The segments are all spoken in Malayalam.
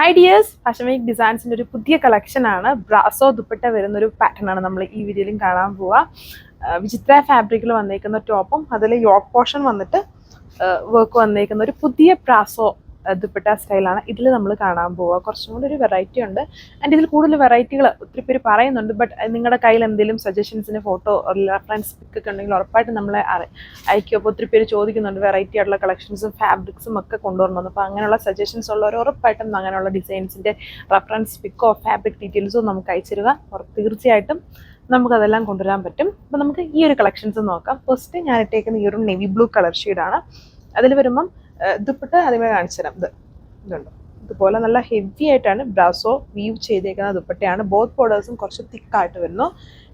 Hi dears, Fashion Week Designs in a pudiya collection aana brasso dupatta varunoru pattern aanu nammal ee video il kaanan pova. Vichitra fabric il vannekkunna top um adile yoke portion vannittu work vannekkunna oru pudiya brasso dupatta style aanu idile nammal kaanan pova. Korchum kude oru variety undu and idil koodal varietygal ottri peru parayunnundu, but ningada kayil endelum suggestions ine photo or reference pic ഒക്കെ ഉണ്ടെങ്കിൽ ഉറപ്പായിട്ട് നമ്മളെ അയക്കുക. അപ്പോൾ ഒത്തിരി പേര് ചോദിക്കുന്നുണ്ട് വെറൈറ്റി ആയിട്ടുള്ള കളക്ഷൻസും ഫാബ്രിക്സും ഒക്കെ കൊണ്ടുവരണം. അപ്പോൾ അങ്ങനെയുള്ള സജഷൻസ് ഉള്ളവർ ഉറപ്പായിട്ടും അങ്ങനെയുള്ള ഡിസൈൻസിൻ്റെ റെഫറൻസ് പിക്കോ ഫാബ്രിക് ഡീറ്റെയിൽസോ നമുക്ക് അയച്ചു തരിക. തീർച്ചയായിട്ടും നമുക്കതെല്ലാം കൊണ്ടുവരാൻ പറ്റും. അപ്പോൾ നമുക്ക് ഈ ഒരു കളക്ഷൻസ് നോക്കാം. ഫസ്റ്റ് ഞാൻ ഇട്ടേക്കുന്ന ഈ ഒരു നെവി ബ്ലൂ കളർ ഷെയ്ഡാണ്. അതിൽ വരുമ്പം ദുപ്പട്ട ആദ്യമേ കാണിച്ചു തരാം. ഇതുണ്ട്, ഇതുപോലെ നല്ല ഹെവി ആയിട്ടാണ് ബ്രാസോ വീവ് ചെയ്തേക്കുന്ന ദുപ്പട്ടയാണ്. ബോത്ത് ബോർഡേഴ്സും കുറച്ച് തിക്കായിട്ട് വരുന്നു.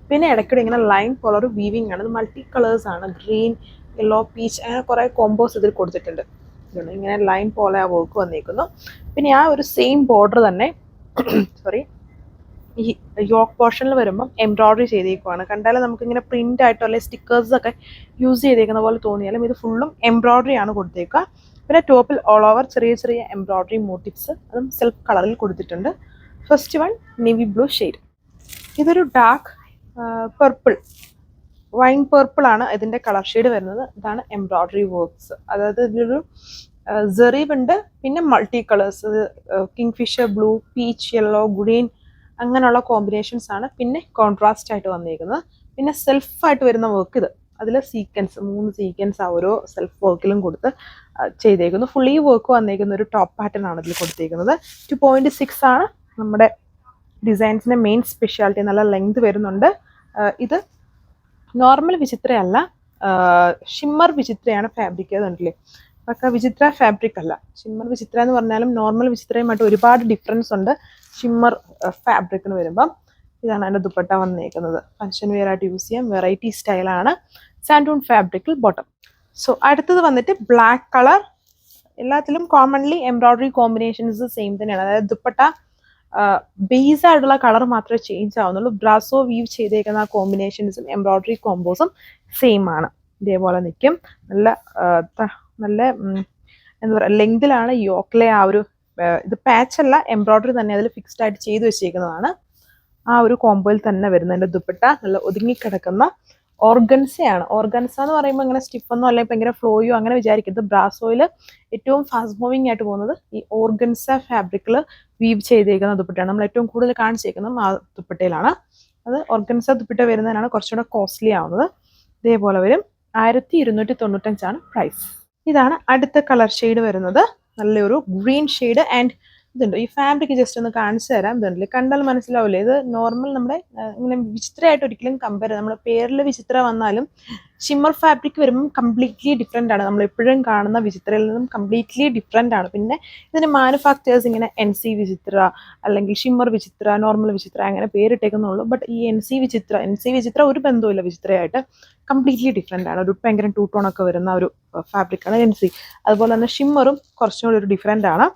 പിന്നെ ഇടയ്ക്കൂടെ ഇങ്ങനെ ലൈൻ പോലെ ഒരു വീവിങ് ആണ്. ഇത് മൾട്ടി കളേഴ്സ് ആണ്, ഗ്രീൻ, യെല്ലോ, പീച്ച്, അങ്ങനെ കുറേ കോമ്പോസ് ഇതിൽ കൊടുത്തിട്ടുണ്ട്. ഇതുണ്ട്, ഇങ്ങനെ ലൈൻ പോലെ ആ വർക്ക് വന്നിരിക്കുന്നു. പിന്നെ ആ ഒരു സെയിം ബോർഡർ തന്നെ സോറി ഈ യോക്ക് പോർഷനിൽ വരുമ്പം എംബ്രോയ്ഡറി ചെയ്തേക്കുവാണ്. കണ്ടാലും നമുക്കിങ്ങനെ പ്രിൻ്റ് ആയിട്ടോ അല്ലെങ്കിൽ സ്റ്റിക്കേഴ്സ് ഒക്കെ യൂസ് ചെയ്തേക്കുന്ന പോലെ തോന്നിയാലും ഇത് ഫുള്ളും എംബ്രോയ്ഡറി ആണ് കൊടുത്തേക്കുക. പിന്നെ ടോപ്പിൽ ഓൾ ഓവർ ചെറിയ ചെറിയ എംബ്രോയ്ഡറി മോട്ടീവ്സ് അതും സെൽഫ് കളറിൽ കൊടുത്തിട്ടുണ്ട്. First one navy blue shade. ഇതൊരു ഡാർക്ക് പർപ്പിൾ, വൈൻ പർപ്പിൾ ആണ് ഇതിൻ്റെ കളർ ഷെയ്ഡ് വരുന്നത്. ഇതാണ് എംബ്രോയ്ഡറി വർക്ക്സ്. അതായത് ഇതിലൊരു സെറീവ് ഉണ്ട്, പിന്നെ multi colours, kingfisher blue, peach, yellow, green, അങ്ങനെയുള്ള കോമ്പിനേഷൻസ് ആണ് പിന്നെ കോൺട്രാസ്റ്റ് ആയിട്ട് വന്നിരിക്കുന്നത്. പിന്നെ സെൽഫായിട്ട് വരുന്ന വർക്ക് ഇത്, അതിൽ സീക്വൻസ് 3 സീക്വൻസ് ആ ഓരോ സെൽഫ് വർക്കിലും കൊടുത്ത് ചെയ്തേക്കുന്നു. ഫുള്ളി വർക്ക് വന്നിരിക്കുന്ന ഒരു ടോപ്പ് പാറ്റേൺ ആണ് ഇതിൽ കൊടുത്തിരിക്കുന്നത്. 2.6 ആണ് നമ്മുടെ ഡിസൈൻസിൻ്റെ മെയിൻ സ്പെഷ്യാലിറ്റി. നല്ല ലെങ്ത് വരുന്നുണ്ട്. ഇത് നോർമൽ വിചിത്രയല്ല, ഷിമ്മർ വിചിത്രയാണ് ഫാബ്രിക്. അതുണ്ടല്ലേ, ഒക്കെ വിചിത്ര ഫാബ്രിക് അല്ല. ഷിമ്മർ വിചിത്ര എന്ന് പറഞ്ഞാലും നോർമൽ വിചിത്രയുമായിട്ട് ഒരുപാട് ഡിഫറൻസ് ഉണ്ട് ഷിമ്മർ ഫാബ്രിക്കിന് വരുമ്പം. ഇതാണ് അതിൻ്റെ ദുപ്പട്ട വന്നേക്കുന്നത്. ഫങ്ഷൻ വെയർ ആയിട്ട് യൂസ് ചെയ്യാം, വെറൈറ്റി സ്റ്റൈലാണ്. സാൻഡൂൺ ഫാബ്രിക്കിൽ ബോട്ടം. സോ അടുത്തത് വന്നിട്ട് ബ്ലാക്ക് കളർ. എല്ലാത്തിലും കോമൺലി എംബ്രോയ്ഡറി കോമ്പിനേഷൻസ് സെയിം തന്നെയാണ്. അതായത് ദുപ്പട്ട ബേസ് ആയിട്ടുള്ള കളർ മാത്രമേ ചേഞ്ച് ആവുന്നുള്ളൂ. ബ്രാസോ വീവ് ചെയ്തേക്കുന്ന ആ കോമ്പിനേഷൻസും എംബ്രോയ്ഡറി കോമ്പോസും സെയിം ആണ്. ഇതേപോലെ നിൽക്കും. നല്ല നല്ല എന്താ പറയുക, ലെങ്തിലാണ് യോക്കിലെ ആ ഒരു ഇത് പാച്ച് അല്ല, എംബ്രോയ്ഡറി തന്നെ അതിൽ ഫിക്സ്ഡ് ആയിട്ട് ചെയ്ത് വെച്ചേക്കുന്നതാണ്. ആ ഒരു കോമ്പോയിൽ തന്നെ വരുന്നതിൻ്റെ ദുപ്പട്ട നല്ല ഒതുങ്ങിക്കിടക്കുന്ന ഓർഗൻസയാണ്. ഓർഗൻസ എന്ന് പറയുമ്പോൾ ഇങ്ങനെ സ്റ്റിഫൊന്നോ അല്ലെങ്കിൽ ഭയങ്കര ഫ്ലോയോ അങ്ങനെ വിചാരിക്കരുത്. ബ്രാസോയിൽ ഏറ്റവും ഫാസ്റ്റ് മൂവിങ് ആയിട്ട് പോകുന്നത് ഈ ഓർഗൻസ ഫാബ്രിക്കിൽ വീവ് ചെയ്തേക്കുന്ന ദുപ്പട്ടയാണ്. നമ്മൾ ഏറ്റവും കൂടുതൽ കാണിച്ചേക്കുന്നത് ആ ദുപ്പട്ടയിലാണ്. അത് ഓർഗൻസ ദുപ്പട്ട വരുന്നതിനാണ് കുറച്ചുകൂടെ കോസ്റ്റ്ലി ആവുന്നത്. ഇതേപോലെ വരും. 1295 പ്രൈസ്. ഇതാണ് അടുത്ത കളർ ഷെയ്ഡ് വരുന്നത്. നല്ലൊരു ഗ്രീൻ ഷെയ്ഡ്. ആൻഡ് ഇതുണ്ട്, ഈ ഫാബ്രിക് ജസ്റ്റ് ഒന്ന് കാണിച്ചു തരാം. ഇതുണ്ടല്ലേ, കണ്ടാൽ മനസ്സിലാവില്ലേ, ഇത് നോർമൽ നമ്മുടെ ഇങ്ങനെ വിചിത്രമായിട്ട് ഒരിക്കലും കമ്പയർ ചെയ്യാം. നമ്മുടെ പേരിൽ വിചിത്ര വന്നാലും ഷിമ്മർ ഫാബ്രിക് വരുമ്പം കംപ്ലീറ്റ്ലി ഡിഫറെൻ്റ് ആണ്. നമ്മൾ എപ്പോഴും കാണുന്ന വിചിത്രയിൽ നിന്നും കംപ്ലീറ്റ്ലി ഡിഫറെൻ്റ് ആണ്. പിന്നെ ഇതിന് മാനുഫാക്ചേഴ്സ് ഇങ്ങനെ NC വിചിത്ര അല്ലെങ്കിൽ ഷിമ്മർ വിചിത്ര, നോർമൽ വിചിത്ര അങ്ങനെ പേരിട്ടേക്കുന്നുള്ളൂ. ബട്ട് ഈ NC വിചിത്ര ഒരു ബന്ധവുമില്ല വിചിത്രയായിട്ട്. കംപ്ലീറ്റ്ലി ഡിഫറെൻ്റ് ആണ്. ഒരു ഭയങ്കര 2 ടോൺ ഒക്കെ വരുന്ന ഒരു ഫാബ്രിക്കാണ് NC. അതുപോലെ തന്നെ ഷിമ്മറും കുറച്ചും കൂടി ഒരു ഡിഫറെൻ്റ് ആണ്.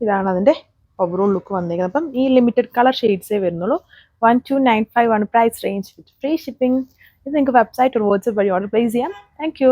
ഇതാണ് അതിൻ്റെ ഓവറോൾ ലുക്ക് വന്നിരിക്കുന്നത്. അപ്പം ഈ ലിമിറ്റഡ് കളർ ഷെയ്ഡ്സേ വരുന്നുള്ളൂ. 1295 ആണ് price range with free shipping. ഇത് നിങ്ങൾക്ക് വെബ്സൈറ്റ് ഒരു വാട്സ്ആപ്പ് വഴി ഓർഡർ പ്ലേസ് ചെയ്യാം. Thank U.